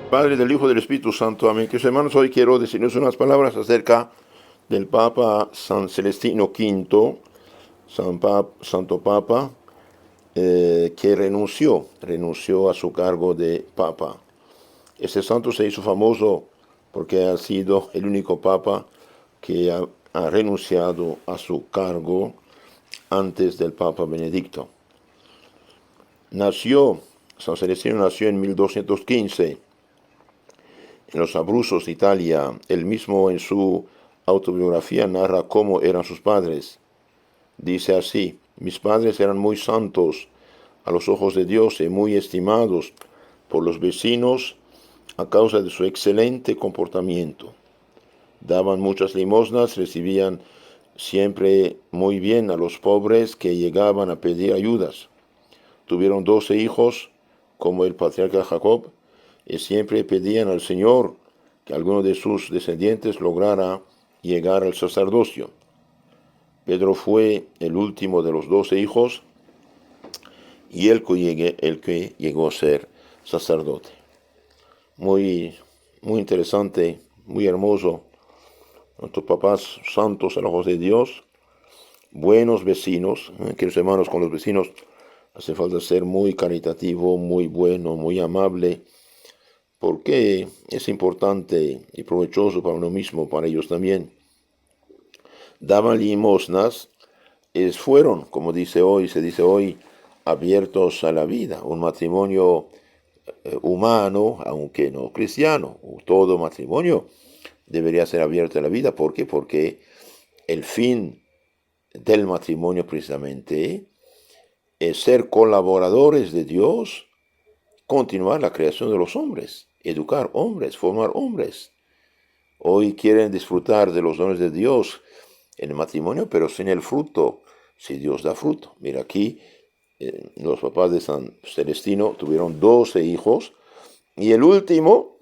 Padre, del Hijo y del Espíritu Santo. Amén. Queridos hermanos, hoy quiero decirles unas palabras acerca del Papa San Celestino V, Santo Papa, que renunció a su cargo de Papa. Este santo se hizo famoso porque ha sido el único Papa que ha renunciado a su cargo antes del Papa Benedicto. San Celestino nació en 1215 en los Abruzos de Italia. Él mismo en su autobiografía narra cómo eran sus padres. Dice así: mis padres eran muy santos a los ojos de Dios y muy estimados por los vecinos a causa de su excelente comportamiento. Daban muchas limosnas, recibían siempre muy bien a los pobres que llegaban a pedir ayudas. Tuvieron 12 hijos, como el patriarca Jacob, y siempre pedían al Señor que alguno de sus descendientes lograra llegar al sacerdocio. Pedro fue el último de los 12 hijos y el que llegó a ser sacerdote. Muy interesante, muy hermoso. Nuestros papás santos a los ojos de Dios, buenos vecinos. Queridos hermanos, con los vecinos hace falta ser muy caritativo, muy bueno, muy amable, porque es importante y provechoso para uno mismo, para ellos también. Daban limosnas, fueron, como se dice hoy, abiertos a la vida. Un matrimonio humano, aunque no cristiano, todo matrimonio debería ser abierto a la vida. ¿Por qué? Porque el fin del matrimonio precisamente es ser colaboradores de Dios, continuar la creación de los hombres, educar hombres, formar hombres. Hoy quieren disfrutar de los dones de Dios en el matrimonio, pero sin el fruto, si Dios da fruto. Mira, aquí los papás de San Celestino tuvieron 12 hijos y el último,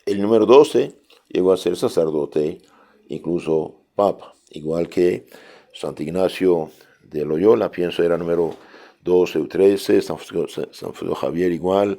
el número 12, llegó a ser sacerdote, incluso papa, igual que Santo Ignacio de Loyola, pienso era número 12 o 13, San Francisco Javier igual,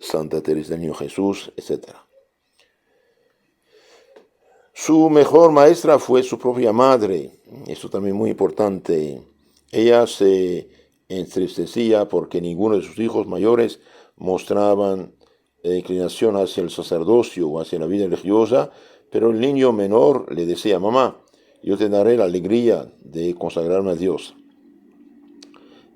Santa Teresa del Niño Jesús, etc. Su mejor maestra fue su propia madre, esto también muy importante. Ella se entristecía porque ninguno de sus hijos mayores mostraban inclinación hacia el sacerdocio o hacia la vida religiosa, pero el niño menor le decía: mamá, yo te daré la alegría de consagrarme a Dios.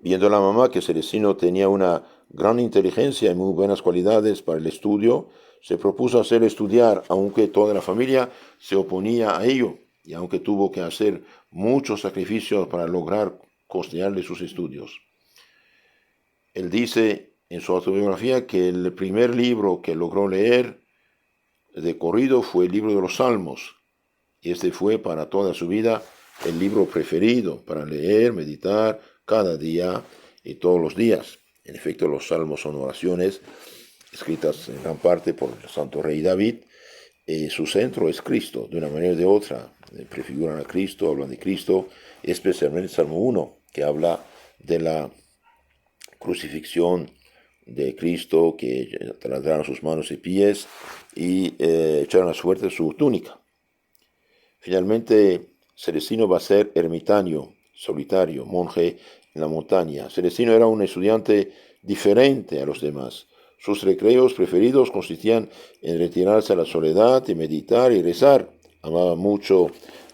Viendo la mamá que Celestino tenía una gran inteligencia y muy buenas cualidades para el estudio, se propuso hacerle estudiar, aunque toda la familia se oponía a ello, y aunque tuvo que hacer muchos sacrificios para lograr costearle sus estudios. Él dice en su autobiografía que el primer libro que logró leer de corrido fue el libro de los Salmos, y este fue para toda su vida el libro preferido para leer, meditar cada día y todos los días. En efecto, los Salmos son oraciones escritas en gran parte por el santo rey David. Su centro es Cristo, de una manera o de otra. Prefiguran a Cristo, hablan de Cristo, especialmente el Salmo 1, que habla de la crucifixión de Cristo, que trasladaron sus manos y pies y echaron a suerte su túnica. Finalmente, Celestino va a ser ermitaño, solitario, monje en la montaña. Celestino era un estudiante diferente a los demás. Sus recreos preferidos consistían en retirarse a la soledad y meditar y rezar. Amaba mucho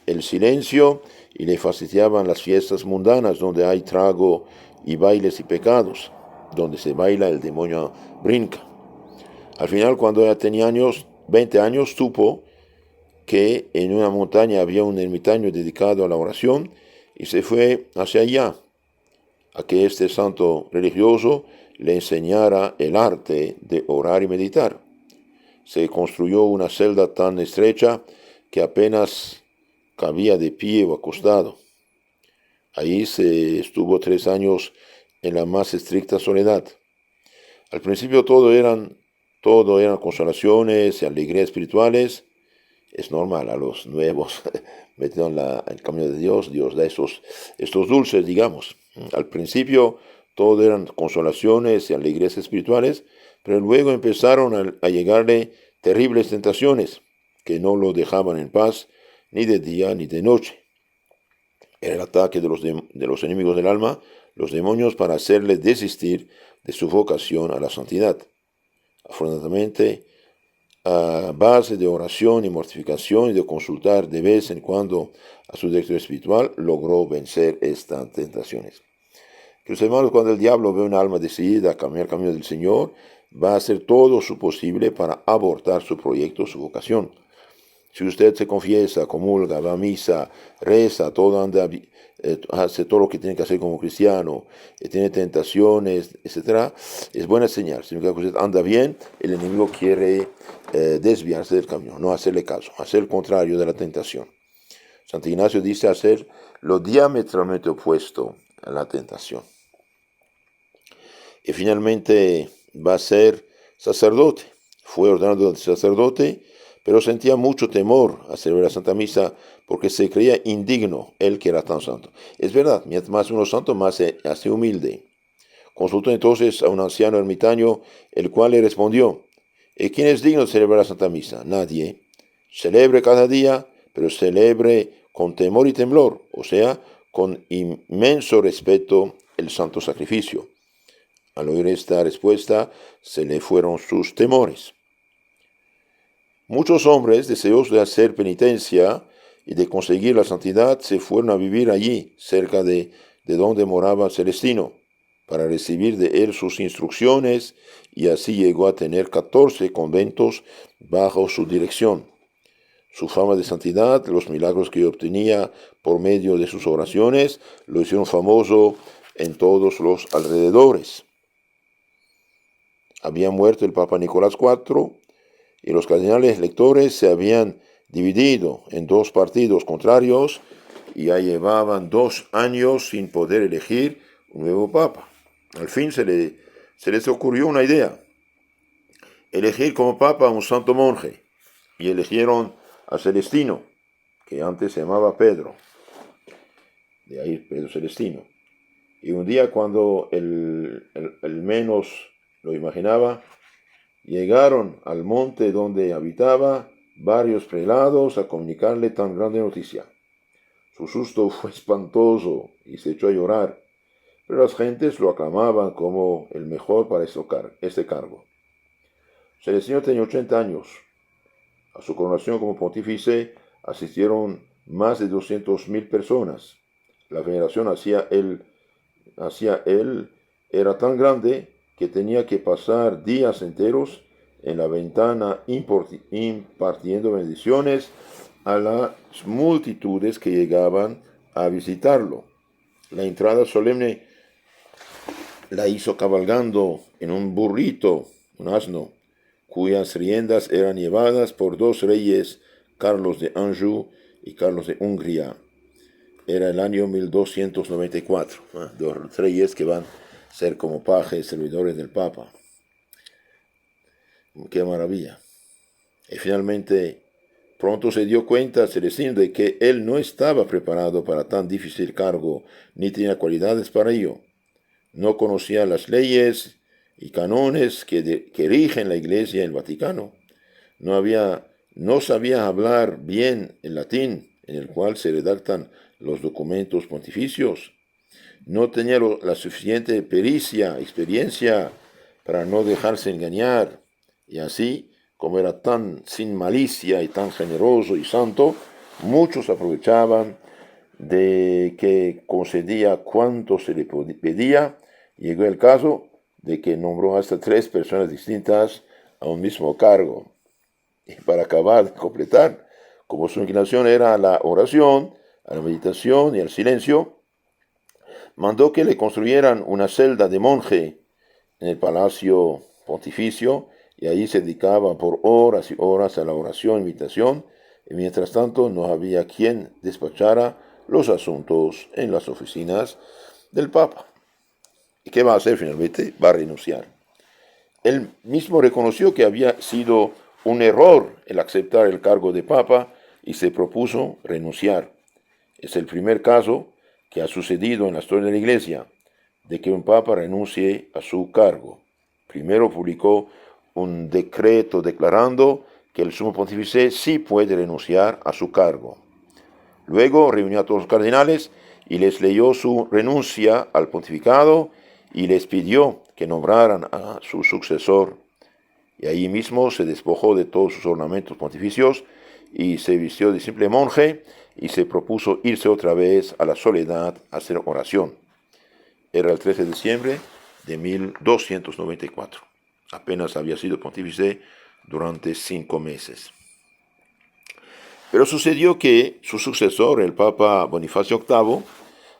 el silencio y le fastidiaban las fiestas mundanas donde hay trago y bailes y pecados. Donde se baila el demonio brinca. Al final, cuando ya tenía 20 años, supo que en una montaña había un ermitaño dedicado a la oración y se fue hacia allá a que este santo religioso le enseñara el arte de orar y meditar. Se construyó una celda tan estrecha que apenas cabía de pie o acostado. Ahí se estuvo 3 años en la más estricta soledad. Al principio todo eran consolaciones y alegrías espirituales. Es normal, a los nuevos metidos en el camino de Dios, Dios da estos dulces, digamos. Al principio todo eran consolaciones y alegrías espirituales, Pero luego empezaron a llegarle terribles tentaciones que no lo dejaban en paz ni de día ni de noche. Era el ataque de los enemigos del alma, los demonios, para hacerle desistir de su vocación a la santidad. Afortunadamente, a base de oración y mortificación y de consultar de vez en cuando a su director espiritual, logró vencer estas tentaciones. Queridos hermanos, cuando el diablo ve un alma decidida a caminar el camino del Señor, va a hacer todo su posible para abortar su proyecto, su vocación. Si usted se confiesa, comulga, va a misa, reza, todo anda, hace todo lo que tiene que hacer como cristiano, tiene tentaciones, etc., es buena señal. Significa que usted anda bien, el enemigo quiere desviarse del camino, no hacerle caso, hacer el contrario de la tentación. Santo Ignacio dice hacer lo diametralmente opuesto a la tentación. Y finalmente va a ser sacerdote. Fue ordenado sacerdote, pero sentía mucho temor a celebrar la Santa Misa porque se creía indigno él que era tan santo. Es verdad, mientras más uno santo, más se hace humilde. Consultó entonces a un anciano ermitaño, el cual le respondió: ¿quién es digno de celebrar la Santa Misa? Nadie. Celebre cada día, pero celebre con temor y temblor, o sea, con inmenso respeto el santo sacrificio. Al oír esta respuesta, se le fueron sus temores. Muchos hombres, deseosos de hacer penitencia y de conseguir la santidad, se fueron a vivir allí, cerca de donde moraba Celestino, para recibir de él sus instrucciones, y así llegó a tener 14 conventos bajo su dirección. Su fama de santidad, los milagros que obtenía por medio de sus oraciones, lo hicieron famoso en todos los alrededores. Había muerto el Papa Nicolás IV, y los cardenales lectores se habían dividido en dos partidos contrarios y ya llevaban 2 años sin poder elegir un nuevo papa. Al fin se les ocurrió una idea: elegir como papa a un santo monje, y eligieron a Celestino, que antes se llamaba Pedro, de ahí Pedro Celestino. Y un día, cuando el menos lo imaginaba, llegaron al monte donde habitaba varios prelados a comunicarle tan grande noticia. Su susto fue espantoso y se echó a llorar, pero las gentes lo aclamaban como el mejor para este cargo. Celestino tenía 80 años. A su coronación como pontífice asistieron más de 200.000 personas. La veneración hacia él era tan grande que tenía que pasar días enteros en la ventana impartiendo bendiciones a las multitudes que llegaban a visitarlo. La entrada solemne la hizo cabalgando en un burrito, un asno, cuyas riendas eran llevadas por 2 reyes, Carlos de Anjou y Carlos de Hungría. Era el año 1294, 2 reyes que van a ser como pajes, servidores del Papa. ¡Qué maravilla! Y finalmente, pronto se dio cuenta Celestino de que él no estaba preparado para tan difícil cargo, ni tenía cualidades para ello. No conocía las leyes y cánones que rigen la Iglesia y el Vaticano. No sabía hablar bien el latín, en el cual se redactan los documentos pontificios. No tenía la suficiente pericia, experiencia para no dejarse engañar. Y así, como era tan sin malicia y tan generoso y santo, muchos aprovechaban de que concedía cuanto se le pedía. Llegó el caso de que nombró hasta 3 personas distintas a un mismo cargo. Y para acabar de completar, como su inclinación era a la oración, a la meditación y al silencio, mandó que le construyeran una celda de monje en el palacio pontificio, y allí se dedicaba por horas y horas a la oración y meditación, y mientras tanto no había quien despachara los asuntos en las oficinas del Papa. ¿Y qué va a hacer finalmente? Va a renunciar. Él mismo reconoció que había sido un error el aceptar el cargo de Papa y se propuso renunciar. Es el primer caso que ha sucedido en la historia de la Iglesia, de que un Papa renuncie a su cargo. Primero publicó un decreto declarando que el sumo pontífice sí puede renunciar a su cargo. Luego reunió a todos los cardenales y les leyó su renuncia al pontificado y les pidió que nombraran a su sucesor. Y allí mismo se despojó de todos sus ornamentos pontificios y se vistió de simple monje y se propuso irse otra vez a la soledad a hacer oración. Era el 13 de diciembre de 1294. Apenas había sido pontífice durante 5 meses. Pero sucedió que su sucesor, el Papa Bonifacio VIII,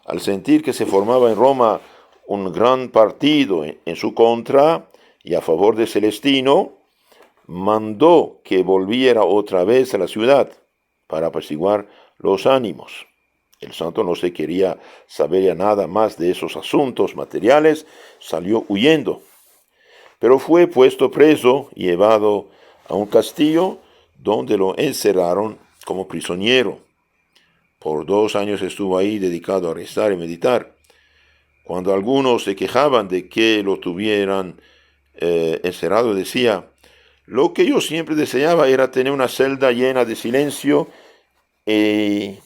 al sentir que se formaba en Roma un gran partido en su contra y a favor de Celestino, mandó que volviera otra vez a la ciudad para apaciguar los ánimos. El santo no se quería saber ya nada más de esos asuntos materiales, salió huyendo. Pero fue puesto preso y llevado a un castillo donde lo encerraron como prisionero. Por 2 años estuvo ahí dedicado a rezar y meditar. Cuando algunos se quejaban de que lo tuvieran encerrado, decía: lo que yo siempre deseaba era tener una celda llena de silencio y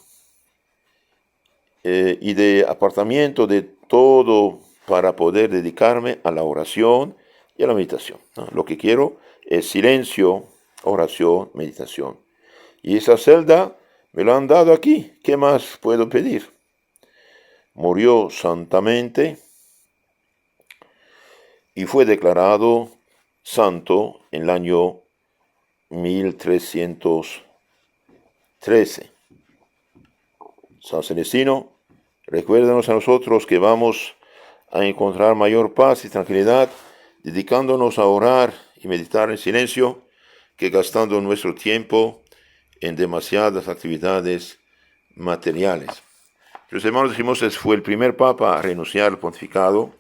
de apartamiento de todo para poder dedicarme a la oración y a la meditación, ¿no? Lo que quiero es silencio, oración, meditación. Y esa celda me la han dado aquí. ¿Qué más puedo pedir? Murió santamente y fue declarado santo en el año 1313. San Celestino, recuérdanos a nosotros que vamos a encontrar mayor paz y tranquilidad dedicándonos a orar y meditar en silencio que gastando nuestro tiempo en demasiadas actividades materiales. Los hermanos, dijimos, fue el primer papa a renunciar al pontificado.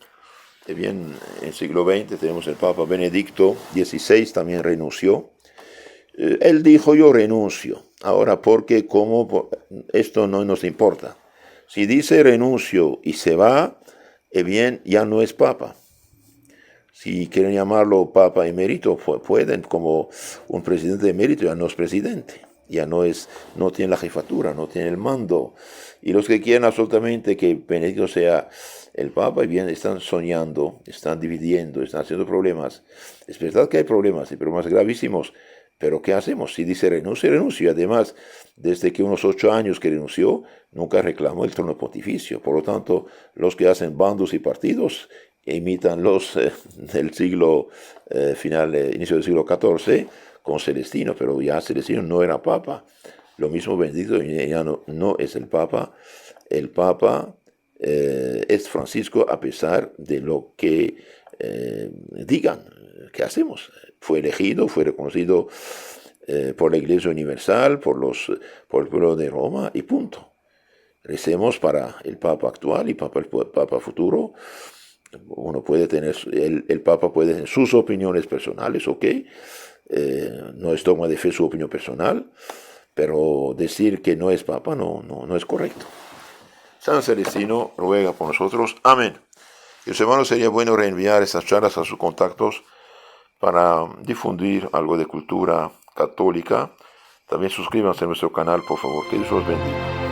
Bien, en el siglo XX tenemos el Papa Benedicto XVI, también renunció. Él dijo: yo renuncio. Ahora, ¿por qué? ¿Cómo? Esto no nos importa. Si dice renuncio y se va, bien, ya no es papa. Si quieren llamarlo papa emérito, pueden, como un presidente emérito ya no es presidente. Ya no tiene la jefatura, no tiene el mando. Y los que quieren absolutamente que Benedicto sea el Papa, y bien, están soñando, están dividiendo, están haciendo problemas. Es verdad que hay problemas, y problemas gravísimos, pero ¿qué hacemos? Si dice renuncio, renuncio. Y además, desde que unos 8 años que renunció, nunca reclamó el trono pontificio. Por lo tanto, los que hacen bandos y partidos imitan los del siglo inicio del siglo XIV, con Celestino, pero ya Celestino no era papa. Lo mismo Benedicto ya no es el papa. El papa es Francisco, a pesar de lo que digan. ¿Qué hacemos? Fue elegido, fue reconocido por la Iglesia Universal, por el pueblo de Roma, y punto. Recemos para el papa actual y el papa futuro. Uno puede tener, el papa puede tener sus opiniones personales, ok. No es dogma de fe su opinión personal, pero decir que no es papa no es correcto. San Celestino ruega por nosotros. Amén. Y los hermanos, sería bueno reenviar estas charlas a sus contactos para difundir algo de cultura católica. También suscríbanse a nuestro canal, por favor. Que Dios los bendiga.